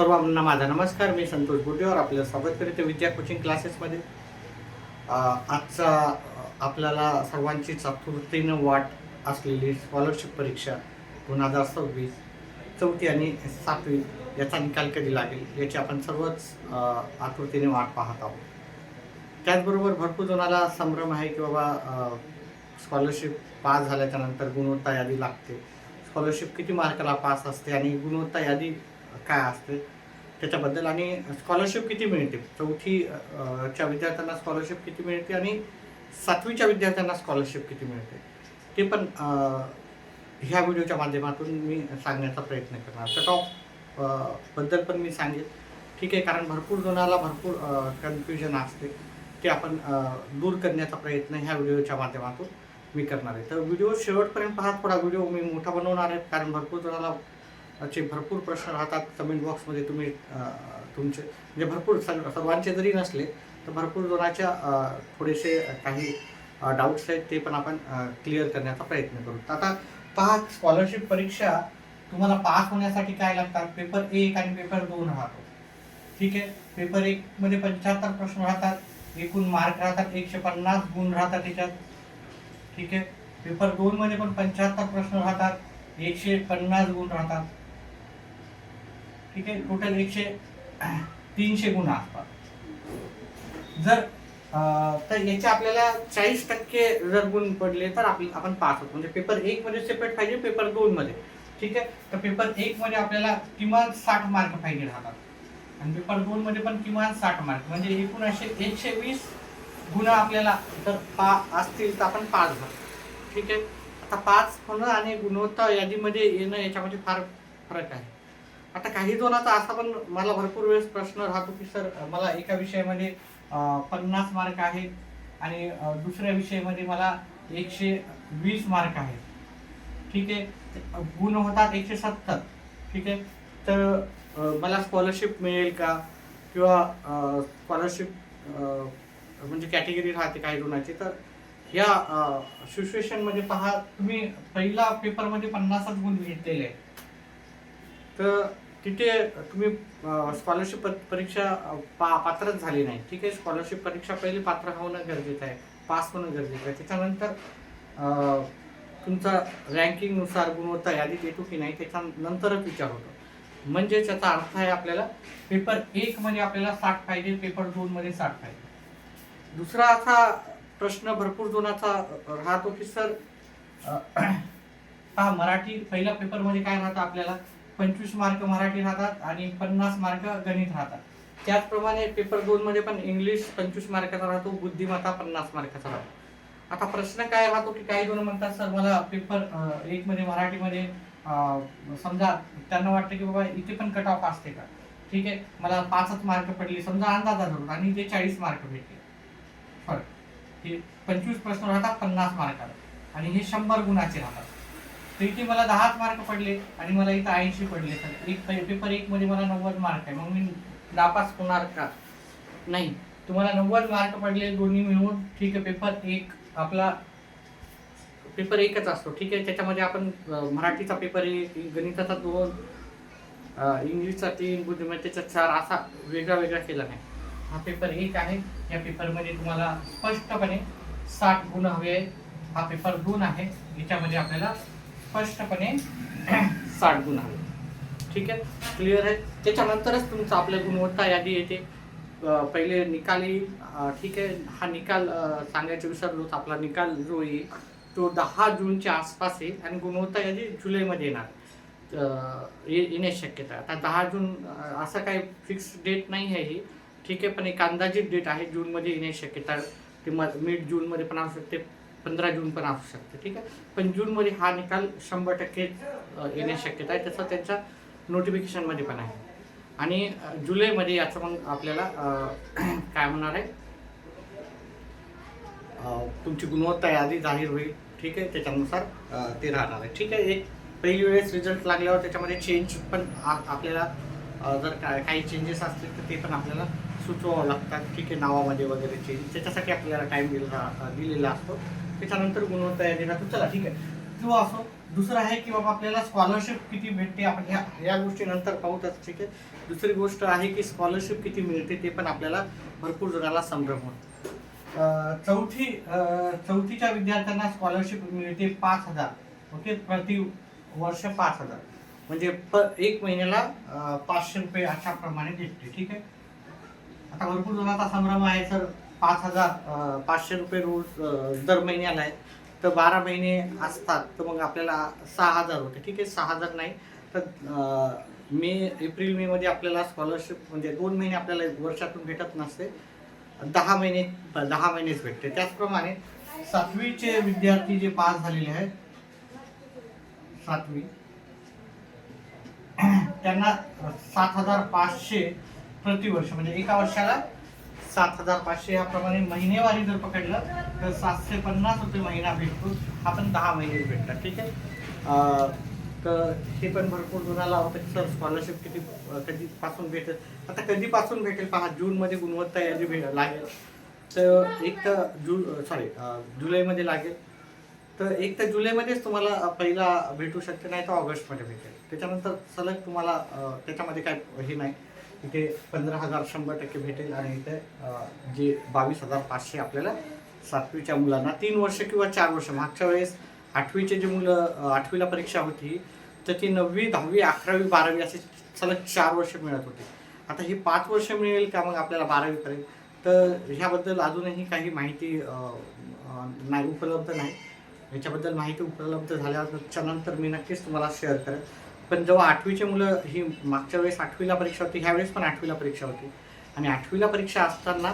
सर्वांना माझा नमस्कार. मी संतोष बुटेवर आपलं स्वागत करते विद्या कोचिंग क्लासेसमध्ये. आजचा आपल्याला सर्वांचीच आतुरतेनं वाट असलेली स्कॉलरशिप परीक्षा 2026 चौथी आणि 7वी याचा निकाल कधी लागेल याची आपण सर्वच आतुरतेने वाट पाहत आहोत. त्याचबरोबर भरपूर जणाला संभ्रम आहे की बाबा स्कॉलरशिप पास झाल्याच्या नंतर गुणवत्ता यादी लागते. स्कॉलरशिप किती मार्काला पास असते आणि गुणवत्ता यादी काय असते त्याच्याबद्दल, आणि स्कॉलरशिप किती मिळते, चौथीच्या विद्यार्थ्यांना स्कॉलरशिप किती मिळते आणि 7वीच्या विद्यार्थ्यांना स्कॉलरशिप किती मिळते ते पण ह्या व्हिडिओच्या माध्यमातून मी सांगण्याचा प्रयत्न करणार. कट ऑफ बद्दल पण मी सांगेन, ठीक आहे, कारण भरपूर जणाला भरपूर कन्फ्युजन असते, ते आपण दूर करण्याचा प्रयत्न ह्या व्हिडिओच्या माध्यमातून मी करणार आहे. तर व्हिडिओ शेवटपर्यंत पहा. थोडा व्हिडिओ मी मोठा बनवणार आहे कारण भरपूर जणाला भरपूर प्रश्न राहतात. कमेंट बॉक्समध्ये तुम्ही तुमचे म्हणजे भरपूर सर्वांचे जरी नसले तर भरपूर जणाच्या थोडेसे काही डाऊट्स आहेत ते पण आपण क्लिअर करण्याचा प्रयत्न करू. आता पहा, स्कॉलरशिप परीक्षा तुम्हाला पास होण्यासाठी काय लागतात, पेपर 1 आणि पेपर 2 राहतो, ठीक आहे. पेपर 1 मध्ये 75 प्रश्न राहतात, एकूण मार्क राहतात 150 गुण राहतात त्याच्यात, ठीक आहे. पेपर 2 मध्ये पण 75 प्रश्न राहतात, 150 गुण राहतात, ठीक आहे. टोटल 300 गुण असतात. जर तर याचे आपल्याला 40% जर गुण पडले तर आपण पास होतो. म्हणजे पेपर 1 मध्ये सेपरेट पाहिजे, पेपर 2 मध्ये, ठीक आहे. तर पेपर 1 मध्ये आपल्याला किमान 60 मार्क पाहिजे राहतात आणि पेपर 2 मध्ये पण किमान 60 मार्क, म्हणजे एकूण असे 120 गुण आपल्याला जर असतील तर आपण पास झालो, ठीक आहे. आता पास होणं आणि गुणवत्ता यादीमध्ये येणं याच्यामध्ये फार फरक आहे. आता काही जणांचा असा पण मला भरपूर वेळेस प्रश्न राहतो की सर मला एका विषयामध्ये 50 मार्क आहेत आणि दुसऱ्या विषयामध्ये मला 120 मार्क आहेत, ठीक आहे. गुण होतात 170, ठीक आहे. तर मला स्कॉलरशिप मिळेल का, किंवा स्कॉलरशिप म्हणजे कॅटेगरी राहते काही जणांची. तर ह्या सिच्युएशनमध्ये पहा, तुम्ही पहिला पेपरमध्ये 50च गुण घेतलेले आहेत तर तिथे तुम्ही स्कॉलरशिप परीक्षा पात्रच झाली नाही, ठीक आहे. स्कॉलरशिप परीक्षा पहिली पात्र होणं गरजेचं आहे, पास होणं गरजेचं आहे. त्याच्यानंतर तुमचा रँकिंगनुसार गुणवत्ता यादीत येतो की नाही त्याच्यानंतरच विचार होतो. म्हणजे त्याचा अर्थ आहे आपल्याला पेपर 1 मध्ये आपल्याला 60 पाहिजे, पेपर 2 मध्ये 60 पाहिजे. दुसरा असा प्रश्न भरपूर जणांचा राहतो की सर हा मराठी पहिल्या पेपरमध्ये काय राहतं, आपल्याला 25 मार्क मराठी राहतात आणि 50 मार्क गणित राहतात. त्याचप्रमाणे पेपर 2 मध्ये पण इंग्लिश 25 मार्काचा राहतो, बुद्धिमत्ता 50 मार्काचा राहतो. आता प्रश्न काय राहतो की काही जण म्हणतात सर मला पेपर 1 मध्ये मराठीमध्ये समजा त्यांना वाटतं की बाबा इथे पण कट ऑफ असते का, ठीक आहे. मला 5च मार्क पडले समजा अंदाजावरून आणि ते 40 मार्क भेटले, फरक हे 25 प्रश्न राहतात 50 मार्काला आणि हे 100 गुणाचे राहतात. तर इथे मला 10 मार्क पडले आणि मला इथं 80 पडले, तर पेपर 1 मध्ये मला 90 मार्क आहे, मग मी नापास होणार का, नाही. तुम्हाला 90 मार्क पडले दोन्ही मिळून, ठीक आहे. पेपर 1 आपला पेपर 1च असतो, ठीक आहे. त्याच्यामध्ये आपण मराठीचा पेपर 1, गणिताचा 2, इंग्लिशचा 3, बुद्धिमत्तेचा 4 असा वेगळा केला नाही. हा पेपर 1 आहे. या पेपरमध्ये तुम्हाला स्पष्टपणे 60 गुण हवे आहेत. हा पेपर 2 आहे, याच्यामध्ये आपल्याला स्पष्टपणे 60 गुण हवे, ठीक आहे. क्लिअर आहे. त्याच्यानंतरच तुमचं आपल्या गुणवत्ता यादी येते. पहिले निकाल येईल, ठीक आहे. हा निकाल सांगायचं विसरलोच. आपला निकाल जो येईल तो 10 जूनच्या आसपास येईल आणि गुणवत्ता यादी जुलैमध्ये येण्याची शक्यता आहे. आता 10 जून असं काही फिक्स डेट नाही आहे ही, ठीक आहे, पण एक अंदाजित डेट आहे. जूनमध्ये येण्याची शक्यता आहे. ते मिड जूनमध्ये पण असू शकते, 15 जून पण असू शकते, ठीक आहे. पण जूनमध्ये हा निकाल 100% येण्याची शक्यता आहे. तसं त्यांच्या नोटिफिकेशनमध्ये पण आहे. आणि जुलैमध्ये याचं मग आपल्याला काय म्हणणार आहे, तुमची गुणवत्ता यादी जाहीर होईल, ठीक आहे. त्याच्यानुसार ते राहणार आहे, ठीक आहे. एक पहिली वेळेस रिझल्ट लागल्यावर त्याच्यामध्ये चेंज पण आपल्याला जर काही चेंजेस असतील तर ते पण आपल्याला सुचवावं लागतात, ठीक आहे. नावामध्ये वगैरे चेंज, त्याच्यासाठी आपल्याला टाईम दिलेला असतो. त्याच्यानंतर गुणवत्ता यादी राहतो. चला, ठीक आहे. जो असो, दुसरं आहे की बाबा आपल्याला स्कॉलरशिप किती भेटते, आपण ह्या गोष्टी नंतर पाहूच, ठीक आहे. दुसरी गोष्ट आहे की स्कॉलरशिप किती मिळते ते पण आपल्याला भरपूर जणाला संभ्रम होतो. चौथीच्या विद्यार्थ्यांना स्कॉलरशिप मिळते 5,000, ओके, प्रति वर्ष 5,000, म्हणजे एक महिन्याला 500 रुपये अशा प्रमाणे भेटते, ठीक आहे. आता भरपूर जणांचा संभ्रम आहे सर, 5,000 500 रुपये रोज दर महिन्याला आहे, तर 12 महिने असतात, तर मग आपल्याला 6,000 होते, ठीक आहे. 6,000 नाही तर एप्रिल मे मध्ये आपल्याला स्कॉलरशिप म्हणजे 2 महिने आपल्याला वर्षातून भेटत नसते, 10 महिनेच भेटते. त्याचप्रमाणे 7वीचे विद्यार्थी जे पास झालेले आहेत, 7वी, त्यांना 7,500 प्रतिवर्ष, म्हणजे एका वर्षाला 7,500 याप्रमाणे महिनेवारी जर पकडलं तर 750 रुपये महिना भेटतो. आपण 10 महिने भेटतात, ठीक आहे. तर हे पण भरपूर जणाला होतं की सर स्कॉलरशिप कधीपासून भेटेल. आता कधीपासून भेटेल पहा, जूनमध्ये गुणवत्ता यादी लागेल, तर जुलैमध्ये लागेल, तर 1 तर जुलैमध्येच तुम्हाला पहिला भेटू शकते, नाही तर ऑगस्टमध्ये भेटेल. त्याच्यानंतर सलग तुम्हाला त्याच्यामध्ये काय हे नाही, इथे 15,000 100% भेटेल, आणि इथे जे 22,500 आपल्याला 7वीच्या मुलांना 3 वर्ष किंवा 4 वर्ष. मागच्या वेळेस 8वीचे जे मुलं 8वीला परीक्षा होती तर ती 9वी 10वी 11वी 12वी असे सलग 4 वर्ष मिळत होते. आता ही 5 वर्ष मिळेल का मग आपल्याला 12वीपर्यंत, तर ह्याबद्दल अजूनही काही माहिती नाही, उपलब्ध नाही. याच्याबद्दल माहिती उपलब्ध झाल्याच्या नंतर मी नक्कीच तुम्हाला शेअर करेन. पण जेव्हा 8वीचे मुलं, ही मागच्या वेळेस 8वीला परीक्षा होती, ह्यावेळेस पण 8वीला परीक्षा होती, आणि 8वीला परीक्षा असताना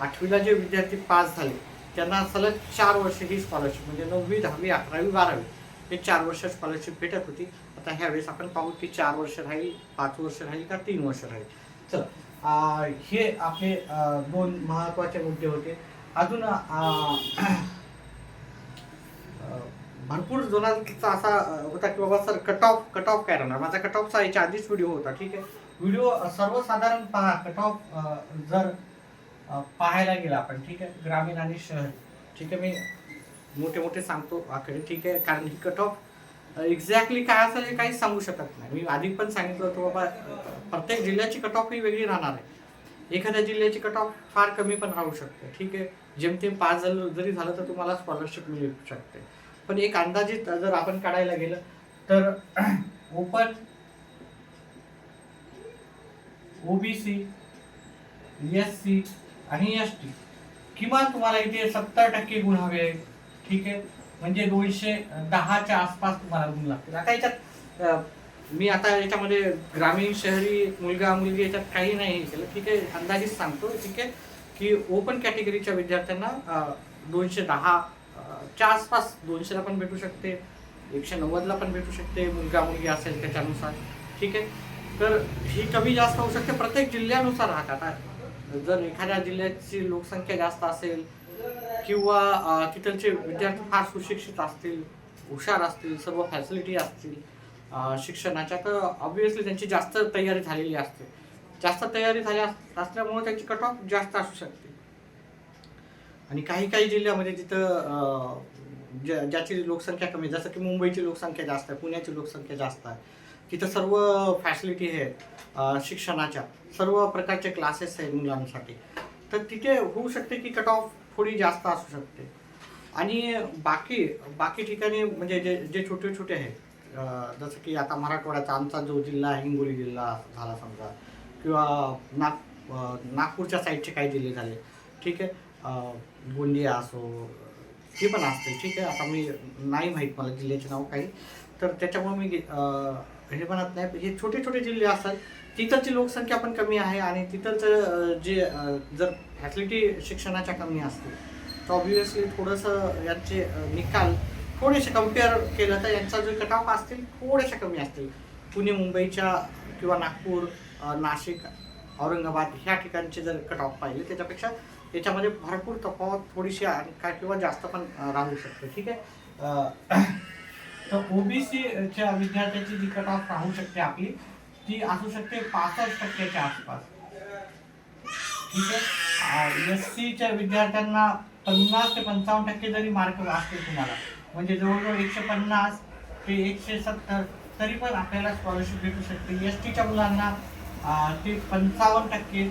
8वीला जे विद्यार्थी पास झाले त्यांना सलग 4 वर्ष ही स्कॉलरशिप, म्हणजे 9वी 10वी 11वी 12वी हे 4 वर्ष स्कॉलरशिप भेटत होती. आता ह्यावेळेस आपण पाहू की 4 वर्ष राहील, 5 वर्ष राहील का 3 वर्ष राहील. चल, हे आपले 2 महत्त्वाचे मुद्दे होते. अजून भरपूर जणांचा असा होता की बाबा सर कट ऑफ काय राहणार. माझा कट ऑफचा याच्या आधीच व्हिडिओ होता, ठीक आहे. व्हिडिओ सर्वसाधारण पहा, कट ऑफ जर पाहायला गेला आपण, ठीक आहे, ग्रामीण आणि शहरी, ठीक आहे, मी मोठे सांगतो आकडे, ठीक आहे, कारण ही कट ऑफ एक्झॅक्टली काय असेल हे काहीच सांगू शकत नाही. मी आधी पण सांगितलं होतं बाबा, प्रत्येक जिल्ह्याची कट ऑफ ही वेगळी राहणार आहे. एखाद्या जिल्ह्याची कट ऑफ फार कमी पण राहू शकते, ठीक आहे. जेमतेम पास जरी झालं तर तुम्हाला स्कॉलरशिप मिळू शकते. पण एक अंदाजित जर आपण काढायला गेलं तर ओपन, ओबीसी, एससी आणि एसटी किमान तुम्हाला इथे 70% गुण हवे, ठीक आहे, म्हणजे 210च्या आसपास तुम्हाला गुण लागतील. आता याच्यात मी याच्यामध्ये ग्रामीण शहरी मुलगा मुलगी याच्यात काही नाही केलं, ठीक आहे, अंदाजित सांगतो, ठीक आहे, की ओपन कॅटेगरीच्या विद्यार्थ्यांना 210च्या आसपास, 200ला पण भेटू शकते, 190ला पण भेटू शकते, मुलगा मुलगी असेल त्याच्यानुसार, ठीक आहे. तर ही कमी जास्त होऊ शकते, प्रत्येक जिल्ह्यानुसार राहतात. आता जर एखाद्या जिल्ह्याची लोकसंख्या जास्त असेल किंवा तिथलचे विद्यार्थी फार सुशिक्षित असतील, हुशार असतील, सर्व फॅसिलिटी असतील शिक्षणाच्या, तर ऑब्व्हियसली त्यांची जास्त तयारी झालेली असते. जास्त तयारी झाली असल्यामुळे त्यांची कट ऑफ जास्त असू शकते. आणि काही जिल्ह्यामध्ये जिथं ज्याची लोकसंख्या कमी, जसं की मुंबईची लोकसंख्या जास्त आहे, पुण्याची लोकसंख्या जास्त आहे, तिथं सर्व फॅसिलिटी आहेत शिक्षणाच्या, सर्व प्रकारचे क्लासेस आहेत मुलांसाठी, तर तिथे होऊ शकते की कट ऑफ थोडी जास्त असू शकते. आणि बाकी ठिकाणी म्हणजे जे छोटे आहेत, जसं की आता मराठवाड्याचा आमचा जो जिल्हा आहे, हिंगोली जिल्हा झाला समजा, किंवा नागपूरच्या साईडचे काही जिल्हे झाले, ठीक आहे, गोंदिया असो, हे पण असते, ठीक आहे. आता मी नाही माहीत मला जिल्ह्याचे नाव काही, तर त्याच्यामुळे मी हे म्हणत नाही. हे छोटे जिल्हे असतात, तिथलची लोकसंख्या पण कमी आहे, आणि तिथलचं जे जर फॅसिलिटी शिक्षणाच्या कमी असतील, तर ऑब्व्हियसली थोडंसं यांचे निकाल थोडेसे कम्पेअर केलं तर यांचा जो कट ऑफ असतील थोडेसे कमी असतील. पुणे मुंबईच्या किंवा नागपूर, नाशिक, औरंगाबाद ह्या ठिकाणचे जर कट ऑफ पाहिले, त्याच्यापेक्षा याच्यामध्ये भरपूर तफावत थोडीशी काय किंवा जास्त पण राहू शकते, ठीक आहे. तर ओबीसीच्या विद्यार्थ्याची जी कट ऑफ राहू शकते आपली, ती असू शकते 65%च्या आसपास, ठीक आहे. एससीच्या विद्यार्थ्यांना 50 ते 55% जरी मार्क असतील तुम्हाला, म्हणजे जवळजवळ 150 ते 170, तरी पण आपल्याला स्कॉलरशिप भेटू शकते. STच्या मुलांना ते 55%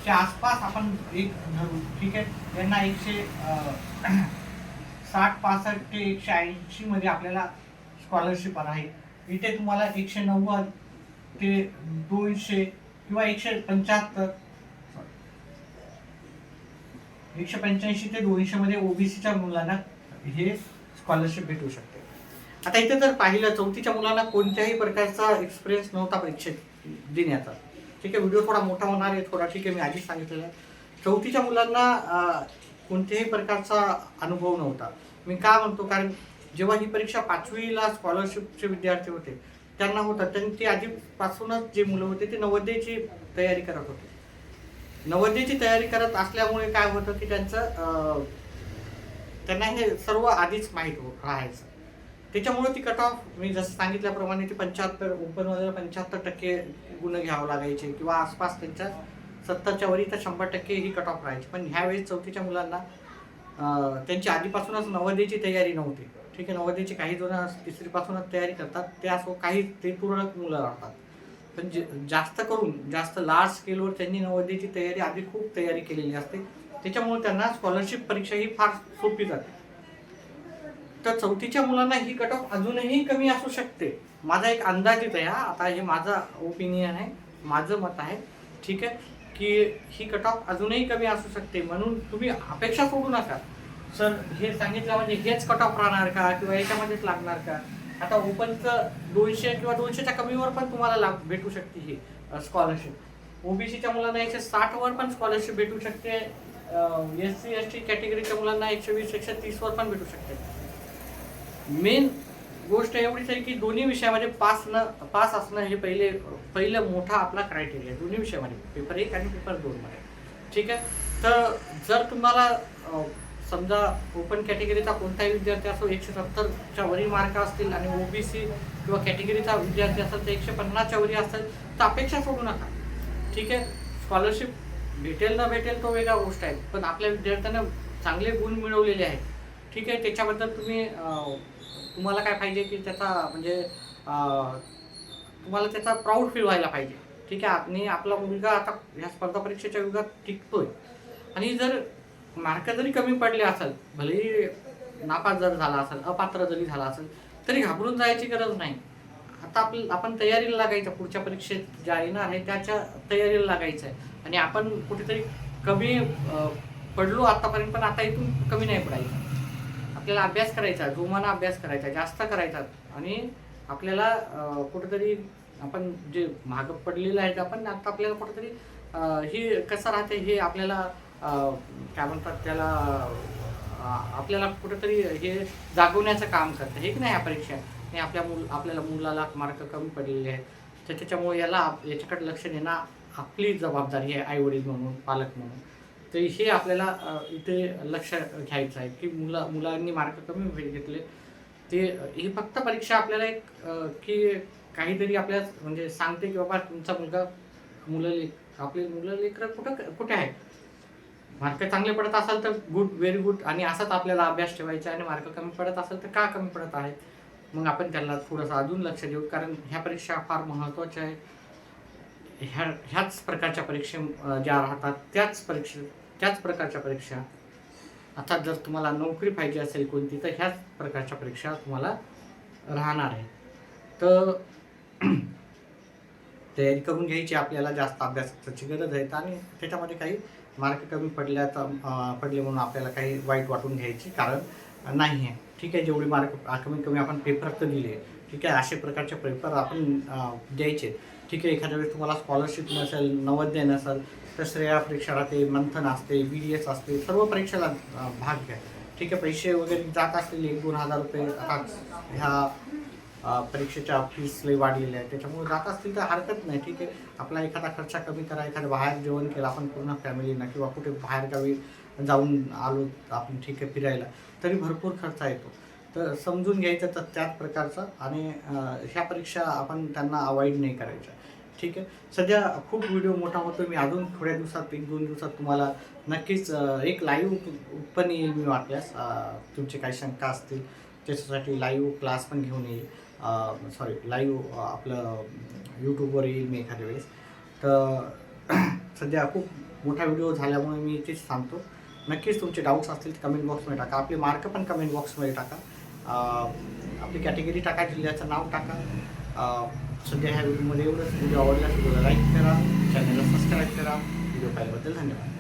च्या आसपास आपण एक धरू, ठीक आहे. यांना 160-65 ते 180 मध्ये आपल्याला स्कॉलरशिप आहे. इथे तुम्हाला 190 ते 200 किंवा 185 ते 200 मध्ये ओबीसीच्या मुलांना हे स्कॉलरशिप भेटू शकते. आता इथे जर पाहिलं, 4थीच्या मुलांना कोणत्याही प्रकारचा एक्सपिरियन्स नव्हता परीक्षेत देण्याचा, ठीक आहे. व्हिडिओ थोडा मोठा होणार आहे थोडा, ठीक आहे, मी आधीच सांगितलेलं आहे. 4थीच्या मुलांना कोणत्याही प्रकारचा अनुभव नव्हता. मी का म्हणतो, कारण जेव्हा ही परीक्षा 5वीला स्कॉलरशिपचे विद्यार्थी होते त्यांना होतात, त्यांनी आधीपासूनच जे मुलं होते ते नवोदयची तयारी करत होते. नवोदयची तयारी करत असल्यामुळे काय होतं की त्यांना हे सर्व आधीच माहीत राहायचं. त्याच्यामुळे ती कट ऑफ, मी जसं सांगितल्याप्रमाणे ती 75 ओपनमध्ये 75% गुण घ्यावं लागायचे किंवा आसपास त्यांच्या 70च्या वरी तर 100% ही कट ऑफ राहायची. पण ह्यावेळेस 4थीच्या मुलांना त्यांची आधीपासूनच नवोदयची तयारी नव्हती, ठीक आहे. नवोदयची काही जण 3रीपासूनच तयारी करतात, ते असो काही ते तुरळक मुलं राहतात. पण जास्त लार्ज स्केलवर त्यांनी नवोदयची तयारी आधी खूप तयारी केलेली असते, त्याच्यामुळे त्यांना स्कॉलरशिप परीक्षा ही फार सोपी जाते. तर 4थीच्या मुलांना ही कट ऑफ अजूनही कमी असू शकते, माझा एक अंदाजित आहे. आता हे माझा ओपिनियन आहे, माझं मत आहे, ठीक आहे, की ही कट ऑफ अजूनही कमी असू शकते. म्हणून तुम्ही अपेक्षा सोडू नका, सर हे सांगितलं म्हणजे हेच कट ऑफ राहणार का किंवा याच्यामध्येच लागणार का. आता ओपनचं 200 किंवा 200च्या कमीवर पण तुम्हाला भेटू शकते ही स्कॉलरशिप. ओबीसीच्या मुलांना 160 वर पण स्कॉलरशिप भेटू शकते. SC ST कॅटेगरीच्या मुलांना 120-130 वर पण भेटू शकते. मेन गोष्ट एवढीच आहे की दोन्ही विषयामध्ये पास असणं हे पहिलं मोठा आपला क्रायटेरिया आहे दोन्ही विषयामध्ये, पेपर 1 आणि पेपर 2 मध्ये, ठीक आहे. तर जर तुम्हाला समजा ओपन कॅटेगरीचा कोणताही विद्यार्थी असो 170च्या वरी मार्क असतील आणि ओबीसी किंवा कॅटेगरीचा विद्यार्थी असेल तर 150च्या वरी असेल तर अपेक्षा सोडू नका, ठीक आहे. स्कॉलरशिप भेटेल न भेटेल तो वेगळा गोष्ट आहे, पण आपल्या विद्यार्थ्यांना चांगले गुण मिळवलेले आहेत, ठीक आहे. त्याच्याबद्दल तुम्हाला काय पाहिजे की त्याचा म्हणजे तुम्हाला त्याचा प्राऊड फील व्हायला पाहिजे, ठीक आहे. आणि आपला मुलगा आता ह्या स्पर्धा परीक्षेच्या युगात टिकतोय. आणि जर मार्क जरी कमी पडले असेल, भलेही नापास जर झाला असेल, अपात्र जरी झाला असेल, तरी घाबरून जायची गरज नाही. आता आपण तयारीला लागायचं, पुढच्या परीक्षेत ज्या येणार आहे त्याच्या तयारीला लागायचं आहे. आणि आपण कुठेतरी कमी पडलो आतापर्यंत, पण आता इथून कमी नाही पडायचं. आपल्याला अभ्यास करायचा, जोमाना अभ्यास करायचा, जास्त करायचा. आणि आपल्याला कुठेतरी आपण जे मागं पडलेलं आहे आपण आता आपल्याला कुठेतरी ही कसं राहते हे आपल्याला काय म्हणतात त्याला, आपल्याला कुठेतरी हे जागवण्याचं काम करतं, हे की नाही. ह्या परीक्षा आणि आपल्याला मुलाला मार्क कमी पडलेले आहेत, तर त्याच्यामुळे याच्याकडे लक्ष देणं आपली जबाबदारी आहे, आईवडील म्हणून, पालक म्हणून. तर हे आपल्याला इथे लक्ष घ्यायचं आहे की मुलांनी मार्क कमी घेतले, ते ही फक्त परीक्षा आपल्याला एक की काहीतरी आपल्या म्हणजे सांगते की बाबा तुमचा आपले मुलं लेकरं कुठे आहे. मार्क चांगले पडत असेल तर गुड, व्हेरी गुड, आणि असाच आपल्याला अभ्यास ठेवायचा. आणि मार्क कमी पडत असेल तर का कमी पडत आहे, मग आपण त्याला थोडंसं अजून लक्ष देऊ, कारण ह्या परीक्षा फार महत्त्वाच्या आहे. ह्याच प्रकारच्या परीक्षा ज्या राहतात त्याच प्रकारच्या परीक्षा. आता जर तुम्हाला नोकरी पाहिजे असेल कोणती, तर ह्याच प्रकारच्या परीक्षा तुम्हाला राहणार आहे. तर तयारी करून घ्यायची, आपल्याला जास्त अभ्यासाची गरज आहे. आणि त्याच्यामध्ये काही मार्क कमी पडले म्हणून आपल्याला काही वाईट वाटून घ्यायची कारण नाही आहे, ठीक आहे. जेवढे मार्क कमी आपण पेपर तर दिले, ठीक आहे, असे प्रकारचे पेपर आपण द्यायचे, ठीक आहे. एखाद्या वेळेस तुम्हाला स्कॉलरशिप नसेल, नवोदय नसेल, तर श्रेया परीक्षा राहते, मंथन असते, BDS असते, सर्व परीक्षेला भाग घ्या, ठीक आहे. पैसे वगैरे जात असलेले 1-2 हजार रुपये आता ह्या परीक्षेच्या फीस लई वाढलेल्या आहेत, त्याच्यामुळे जात असतील तर हरकत नाही, ठीक आहे. आपला एखादा खर्च कमी करा, एखादं बाहेर जेवण केलं आपण पूर्ण फॅमिलीनं किंवा कुठे बाहेरगावी जाऊन आलो आपण, ठीक आहे, फिरायला, तरी भरपूर खर्च येतो. तर समजून घ्यायचं तर त्याच प्रकारचं. आणि ह्या परीक्षा आपण त्यांना अवॉइड नाही करायच्या, ठीक आहे. सध्या खूप व्हिडिओ मोठा होतो, मी अजून थोड्या दिवसात 1-2 दिवसात तुम्हाला नक्कीच एक लाईव्ह पण येईल. मी वाटल्यास तुमचे काही शंका असतील त्याच्यासाठी लाईव्ह क्लास पण घेऊन येईल, सॉरी लाईव्ह आपलं यूट्यूबवर येईल मी एखाद्या वेळेस. तर सध्या खूप मोठा व्हिडिओ झाल्यामुळे मी इथेच थांबतो. नक्कीच तुमचे डाऊट्स असतील तर कमेंट बॉक्समध्ये टाका. आपले मार्क पण कमेंट बॉक्समध्ये टाका. आपली कॅटेगरी टाका, जिल्ह्याचं नाव टाका. सध्या ह्या व्हिडिओमध्ये एवढंच. व्हिडिओ आवडल्यास व्हिडिओला लाईक करा, चॅनलला सबस्क्राईब करा. व्हिडिओ पाहिल्याबद्दल धन्यवाद.